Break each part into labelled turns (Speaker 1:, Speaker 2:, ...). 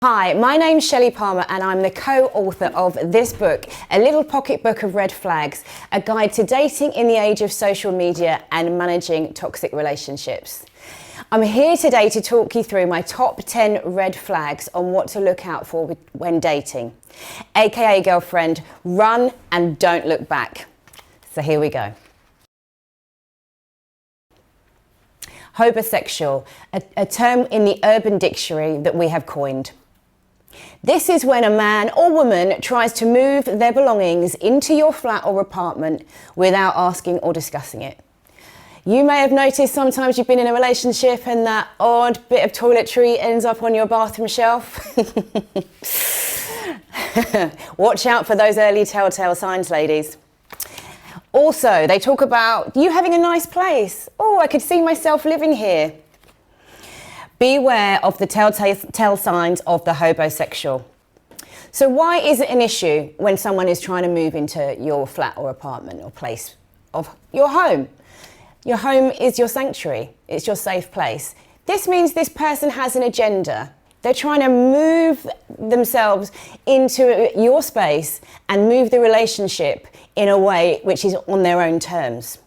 Speaker 1: Hi, my name's Shelly Palmer and I'm the co-author of this book, A Little Pocket Book of Red Flags, a guide to dating in the age of social media and managing toxic relationships. I'm here today to talk you through my top 10 red flags on what to look out for when dating. AKA girlfriend, run and don't look back. So here we go. Hobosexual, a term in the Urban Dictionary that we have coined. This is when a man or woman tries to move their belongings into your flat or apartment without asking or discussing it. You may have noticed sometimes you've been in a relationship and that odd bit of toiletry ends up on your bathroom shelf. Watch out for those early telltale signs, ladies. Also, they talk about you having a nice place. Oh, I could see myself living here. Beware of the telltale signs of the hobosexual. So why is it an issue when someone is trying to move into your flat or apartment or place of your home? Your home is your sanctuary. It's your safe place. This means this person has an agenda. They're trying to move themselves into your space and move the relationship in a way which is on their own terms.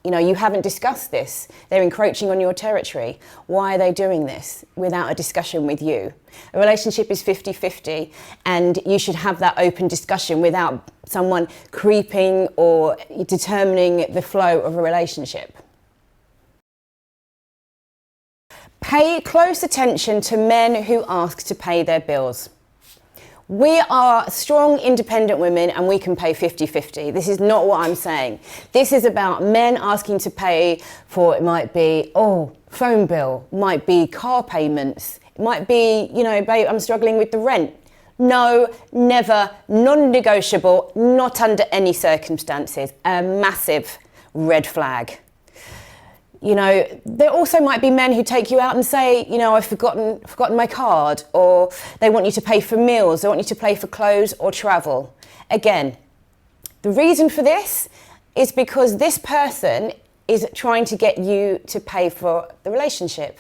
Speaker 1: You know, you haven't discussed this. They're encroaching on your territory. Why are they doing this without a discussion with you? A relationship is 50-50 and you should have that open discussion without someone creeping or determining the flow of a relationship. Pay close attention to men who ask to pay their bills. We are strong, independent women and we can pay 50-50. This is not what I'm saying. This is about men asking to pay for, it might be, phone bill, might be car payments, it might be, babe, I'm struggling with the rent. No, never, non-negotiable, not under any circumstances. A massive red flag. There also might be men who take you out and say, I've forgotten my card, or they want you to pay for meals, they want you to pay for clothes or travel. Again, the reason for this is because this person is trying to get you to pay for the relationship.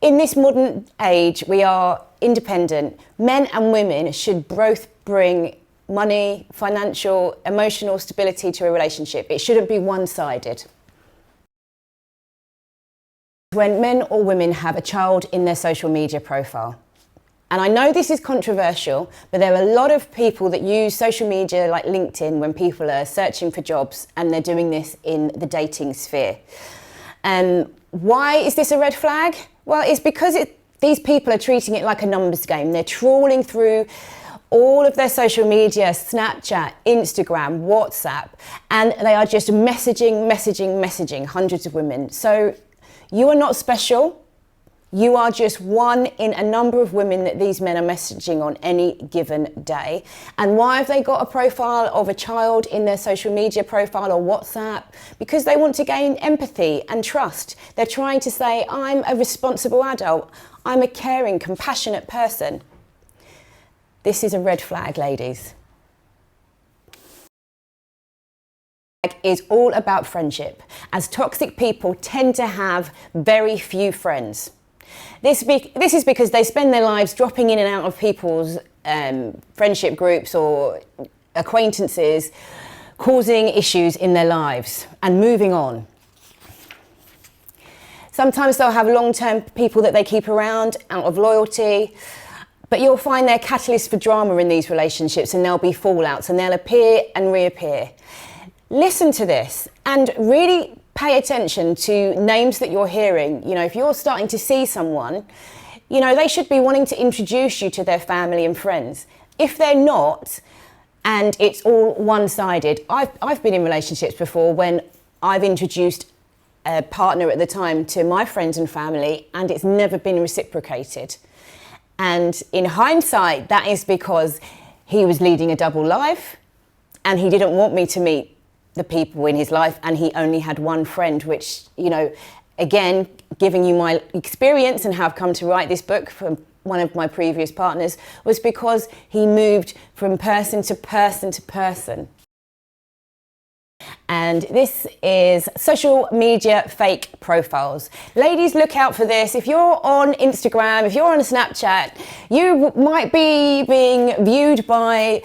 Speaker 1: In this modern age, we are independent. Men and women should both bring money, financial, emotional stability to a relationship. It shouldn't be one-sided. When men or women have a child in their social media profile. And I know this is controversial, but there are a lot of people that use social media like LinkedIn when people are searching for jobs and they're doing this in the dating sphere. Why is this a red flag? Well, it's because these people are treating it like a numbers game. They're trawling through all of their social media, Snapchat, Instagram, WhatsApp, and they are just messaging hundreds of women. So you are not special. You are just one in a number of women that these men are messaging on any given day. And why have they got a profile of a child in their social media profile or WhatsApp? Because they want to gain empathy and trust. They're trying to say, I'm a responsible adult. I'm a caring, compassionate person. This is a red flag, ladies. Is all about friendship, as toxic people tend to have very few friends. This is because they spend their lives dropping in and out of people's friendship groups or acquaintances, causing issues in their lives and moving on. Sometimes they'll have long-term people that they keep around out of loyalty, but you'll find they're catalysts for drama in these relationships, and there'll be fallouts and they'll appear and reappear. Listen to this and really pay attention to names that you're hearing. If you're starting to see someone, they should be wanting to introduce you to their family and friends. If they're not, and it's all one-sided, I've been in relationships before when I've introduced a partner at the time to my friends and family, and it's never been reciprocated. And in hindsight, that is because he was leading a double life and he didn't want me to meet the people in his life, and he only had one friend, which, again, giving you my experience and how I've come to write this book from one of my previous partners, was because he moved from person to person to person. And this is social media fake profiles. Ladies, look out for this. If you're on Instagram, if you're on Snapchat, you might be being viewed by,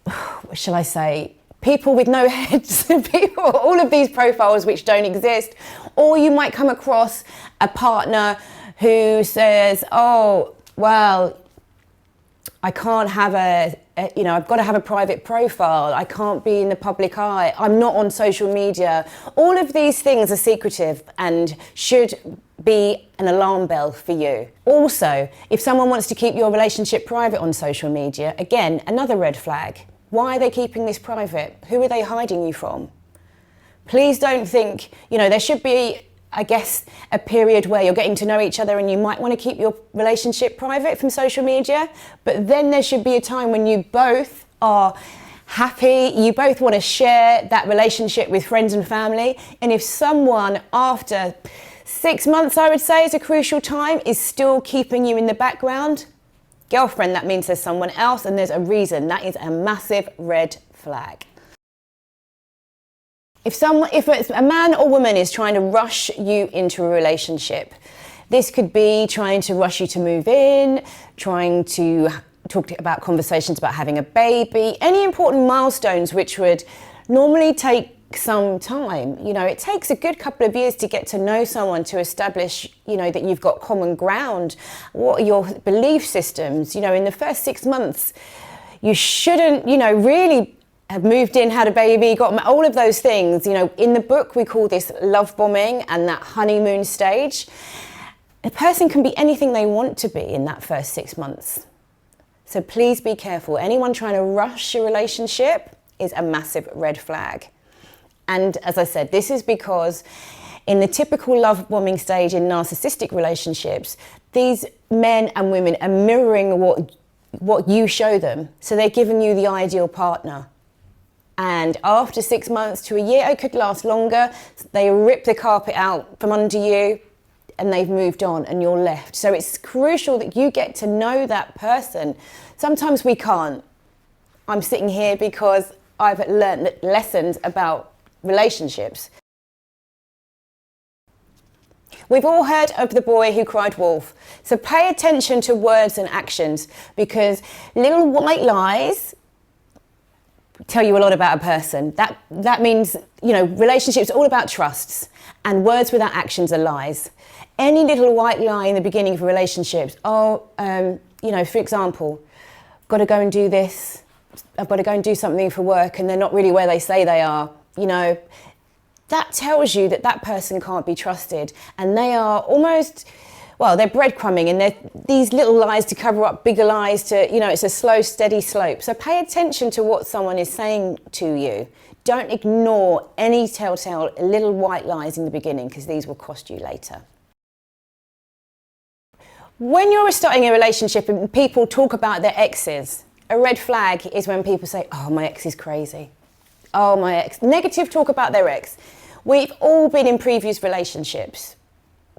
Speaker 1: what shall I say, people with no heads, people, all of these profiles which don't exist. Or you might come across a partner who says, oh, well, I can't have I've got to have a private profile. I can't be in the public eye. I'm not on social media. All of these things are secretive and should be an alarm bell for you. Also, if someone wants to keep your relationship private on social media, again, another red flag. Why are they keeping this private? Who are they hiding you from? Please don't think, there should be, I guess, a period where you're getting to know each other and you might want to keep your relationship private from social media, but then there should be a time when you both are happy, you both want to share that relationship with friends and family, and if someone after 6 months, I would say, is a crucial time, is still keeping you in the background, girlfriend, that means there's someone else and there's a reason. That is a massive red flag. If a man or woman is trying to rush you into a relationship, this could be trying to rush you to move in, trying to talk about conversations about having a baby, any important milestones which would normally take some time. It takes a good couple of years to get to know someone, to establish, that you've got common ground. What are your belief systems? In the first 6 months, you shouldn't, really have moved in, had a baby, got all of those things. In the book, we call this love bombing and that honeymoon stage. A person can be anything they want to be in that first 6 months. So please be careful. Anyone trying to rush your relationship is a massive red flag. And as I said, this is because in the typical love bombing stage in narcissistic relationships, these men and women are mirroring what you show them. So they're giving you the ideal partner. And after 6 months to a year, it could last longer, they rip the carpet out from under you and they've moved on and you're left. So it's crucial that you get to know that person. Sometimes we can't. I'm sitting here because I've learned lessons about relationships. We've all heard of the boy who cried wolf. So pay attention to words and actions, because little white lies tell you a lot about a person. That means, relationships are all about trusts, and words without actions are lies. Any little white lie in the beginning of relationships, for example, got to go and do this, I've got to go and do something for work, and they're not really where they say they are, that tells you that person can't be trusted, and they are almost, they're breadcrumbing, and they're these little lies to cover up bigger lies it's a slow, steady slope. So pay attention to what someone is saying to you. Don't ignore any telltale little white lies in the beginning, because these will cost you later. When you're starting a relationship and people talk about their exes, a red flag is when people say, oh, my ex is crazy. Oh, my ex. Negative talk about their ex. We've all been in previous relationships.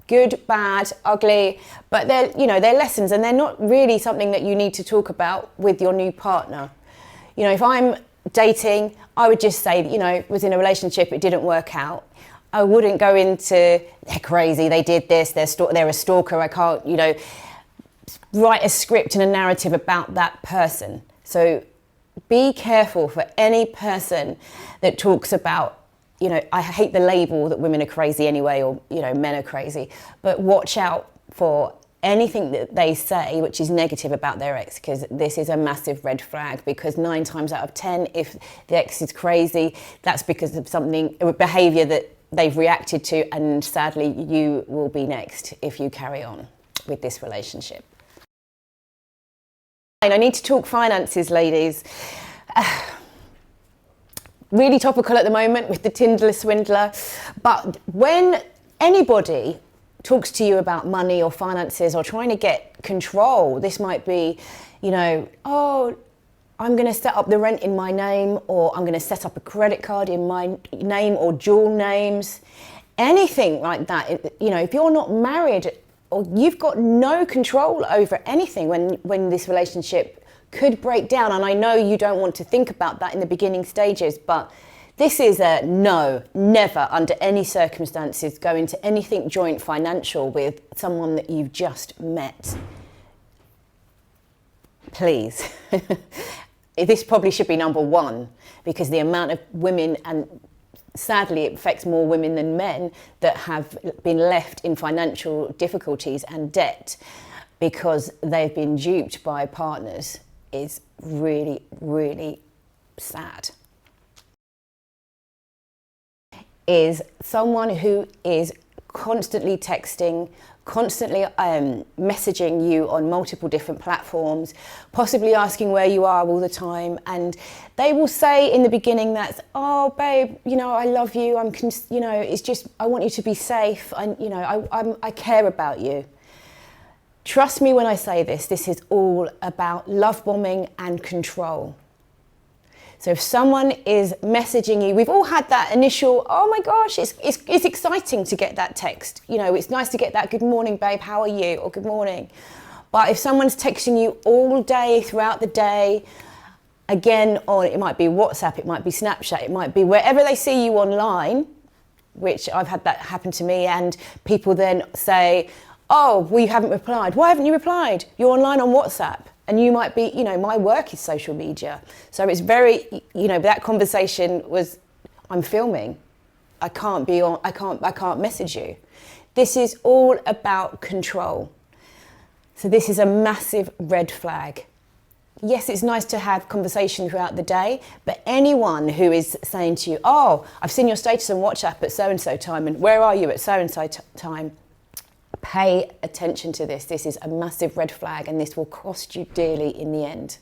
Speaker 1: Good, bad, ugly, but they're lessons, and they're not really something that you need to talk about with your new partner. If I'm dating, I would just say, was in a relationship, it didn't work out. I wouldn't go into, they're crazy, they did this, they're a stalker, I can't, write a script and a narrative about that person. So be careful for any person that talks about, I hate the label that women are crazy anyway, or, men are crazy, but watch out for anything that they say which is negative about their ex, because this is a massive red flag, because 9 times out of 10, if the ex is crazy, that's because of a behaviour that they've reacted to, and sadly you will be next if you carry on with this relationship. And I need to talk finances, ladies. Really topical at the moment with the Tinder swindler, but when anybody talks to you about money or finances or trying to get control, this might be, I'm going to set up the rent in my name, or I'm going to set up a credit card in my name, or dual names, anything like that. If you're not married, or you've got no control over anything when this relationship could break down. And I know you don't want to think about that in the beginning stages, but This is a no, never under any circumstances go into anything joint financial with someone that you've just met. Please. This probably should be number one, because the amount of women, and sadly it affects more women than men, that have been left in financial difficulties and debt because they've been duped by partners, is really, really sad. Is someone who is constantly texting, constantly messaging you on multiple different platforms, possibly asking where you are all the time, and they will say in the beginning that, oh babe, you know, I love you, it's just, I want you to be safe, I care about you. Trust me when I say this, this is all about love bombing and control. So if someone is messaging you, we've all had that initial, oh my gosh, it's exciting to get that text. You know, it's nice to get that, good morning, babe, how are you? Or good morning. But if someone's texting you all day, throughout the day, again, or it might be WhatsApp, it might be Snapchat, it might be wherever they see you online, which I've had that happen to me, and people then say, oh, well, you haven't replied. Why haven't you replied? You're online on WhatsApp. And you might be, my work is social media. So it's very, that conversation was, I'm filming. I can't message you. This is all about control. So this is a massive red flag. Yes, it's nice to have conversation throughout the day, but anyone who is saying to you, oh, I've seen your status on WhatsApp at so-and-so time, and where are you at so-and-so time? Pay attention to this. This is a massive red flag, and this will cost you dearly in the end.